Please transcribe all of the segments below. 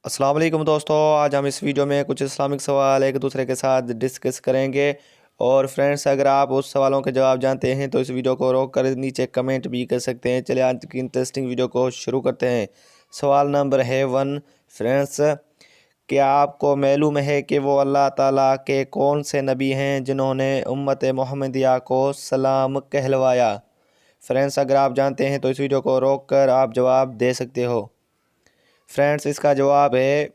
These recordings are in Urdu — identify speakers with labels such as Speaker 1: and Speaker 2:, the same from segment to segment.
Speaker 1: السلام علیکم دوستو، آج ہم اس ویڈیو میں کچھ اسلامک سوال ایک دوسرے کے ساتھ ڈسکس کریں گے۔ اور فرینڈس، اگر آپ اس سوالوں کے جواب جانتے ہیں تو اس ویڈیو کو روک کر نیچے کمنٹ بھی کر سکتے ہیں۔ چلے آج کی انٹرسٹنگ ویڈیو کو شروع کرتے ہیں۔ سوال نمبر ہے 1۔ فرینڈس، کیا آپ کو معلوم ہے کہ وہ اللہ تعالیٰ کے کون سے نبی ہیں جنہوں نے امت محمدیہ کو سلام کہلوایا؟ فرینڈس، اگر آپ جانتے ہیں تو اس ویڈیو کو روک کر آپ جواب دے سکتے ہو۔ فرینڈس، اس کا جواب ہے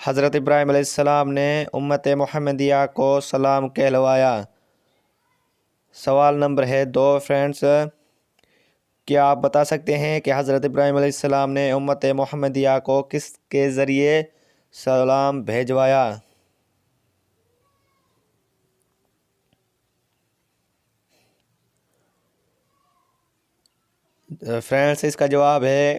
Speaker 1: حضرت ابراہیم علیہ السلام نے امت محمدیہ کو سلام کہلوایا۔ سوال نمبر ہے 2۔ فرینڈس، کیا آپ بتا سکتے ہیں کہ حضرت ابراہیم علیہ السلام نے امت محمدیہ کو کس کے ذریعے سلام بھیجوایا؟ فرینڈس، اس کا جواب ہے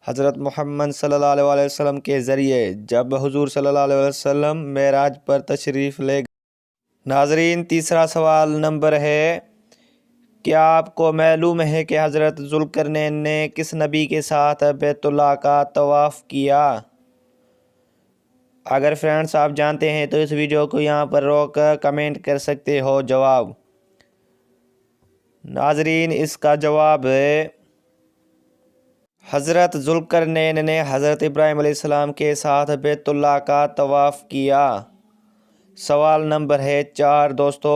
Speaker 1: حضرت محمد صلی اللہ علیہ وسلم کے ذریعے، جب حضور صلی اللہ علیہ وسلم معراج پر تشریف لے گئے۔ ناظرین، تیسرا سوال نمبر ہے، کیا آپ کو معلوم ہے کہ حضرت ذوالقرنین نے کس نبی کے ساتھ بیت اللہ کا طواف کیا؟ اگر فرینڈس آپ جانتے ہیں تو اس ویڈیو کو یہاں پر روک کر کمنٹ کر سکتے ہو جواب۔ ناظرین، اس کا جواب ہے حضرت ذوالقرنین نے حضرت ابراہیم علیہ السلام کے ساتھ بیت اللہ کا طواف کیا۔ سوال نمبر ہے 4۔ دوستو،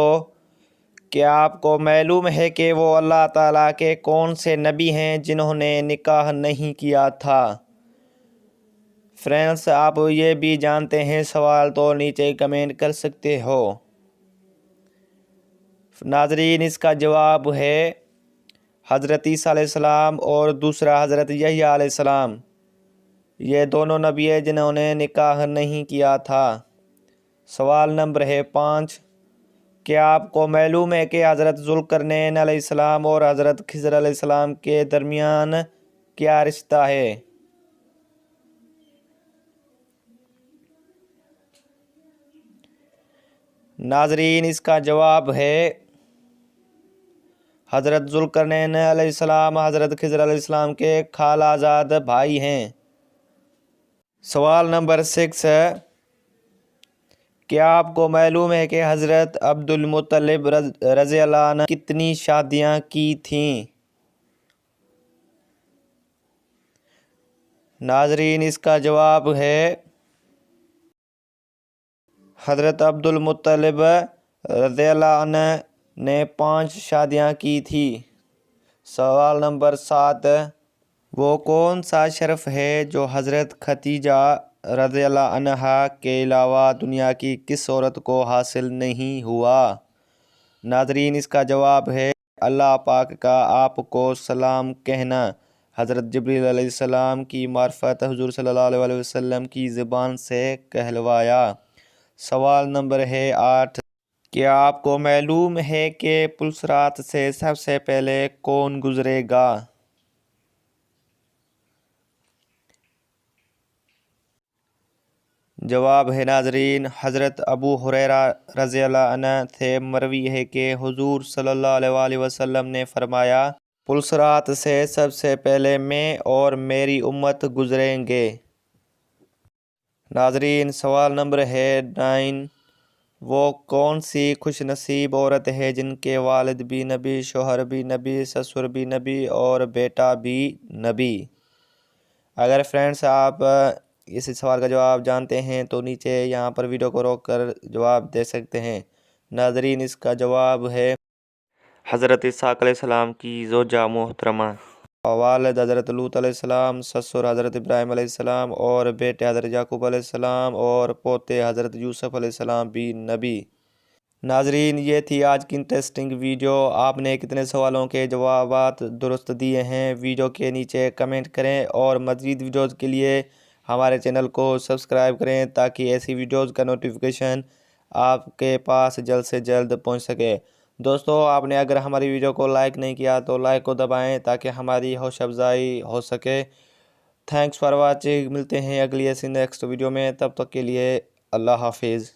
Speaker 1: کیا آپ کو معلوم ہے کہ وہ اللہ تعالیٰ کے کون سے نبی ہیں جنہوں نے نکاح نہیں کیا تھا؟ فرینڈس، آپ یہ بھی جانتے ہیں سوال تو نیچے کمنٹ کر سکتے ہو۔ ناظرین، اس کا جواب ہے حضرت عیسیٰ علیہ السلام اور دوسرا حضرت یحییٰ علیہ السلام۔ یہ دونوں نبی ہیں جنہوں نے نکاح نہیں کیا تھا۔ سوال نمبر ہے 5۔ کیا آپ کو معلوم ہے کہ حضرت ذوالقرنین علیہ السلام اور حضرت خضر علیہ السلام کے درمیان کیا رشتہ ہے؟ ناظرین، اس کا جواب ہے حضرت ذوالقرنین علیہ السلام حضرت خضر علیہ السلام کے خالہ زاد بھائی ہیں۔ سوال نمبر 6۔ کیا آپ کو معلوم ہے کہ حضرت عبد المطلب رضی اللہ عنہ کتنی شادیاں کی تھیں؟ ناظرین، اس کا جواب ہے حضرت عبد المطلب رضی اللہ عنہ نے 5 شادیاں کی تھی۔ سوال نمبر 7۔ وہ کون سا شرف ہے جو حضرت ختیجہ رضی اللہ عنہا کے علاوہ دنیا کی کس عورت کو حاصل نہیں ہوا؟ ناظرین، اس کا جواب ہے اللہ پاک کا آپ کو سلام کہنا۔ حضرت جبریل علیہ السلام کی معرفت حضور صلی اللہ علیہ وسلم کی زبان سے کہلوایا۔ سوال نمبر ہے 8۔ کیا آپ کو معلوم ہے کہ پلسرات سے سب سے پہلے کون گزرے گا؟ جواب ہے ناظرین حضرت ابو ہریرہ رضی اللہ عنہ سے مروی ہے کہ حضور صلی اللہ علیہ وسلم نے فرمایا، پلسرات سے سب سے پہلے میں اور میری امت گزریں گے۔ ناظرین، سوال نمبر ہے 9۔ وہ کون سی خوش نصیب عورت ہے جن کے والد بھی نبی، شوہر بھی نبی، سسر بھی نبی اور بیٹا بھی نبی؟ اگر فرینڈس آپ اس سوال کا جواب جانتے ہیں تو نیچے یہاں پر ویڈیو کو روک کر جواب دے سکتے ہیں۔ ناظرین، اس کا جواب ہے حضرت اسحاق علیہ السلام کی زوجہ محترمہ، والد حضرت لوط علیہ السلام، سسر حضرت ابراہیم علیہ السلام اور بیٹے حضرت یعقوب علیہ السلام اور پوتے حضرت یوسف علیہ السلام بھی نبی۔ ناظرین، یہ تھی آج کی انٹرسٹنگ ویڈیو۔ آپ نے کتنے سوالوں کے جوابات درست دیے ہیں؟ ویڈیو کے نیچے کمنٹ کریں اور مزید ویڈیوز کے لیے ہمارے چینل کو سبسکرائب کریں تاکہ ایسی ویڈیوز کا نوٹیفیکیشن آپ کے پاس جلد سے جلد پہنچ سکے۔ دوستو، آپ نے اگر ہماری ویڈیو کو لائک نہیں کیا تو لائک کو دبائیں تاکہ ہماری حوصلہ افزائی ہو سکے۔ Thanks for watching. ملتے ہیں اگلی ایسی نیکسٹ ویڈیو میں، تب تک کے لیے اللہ حافظ۔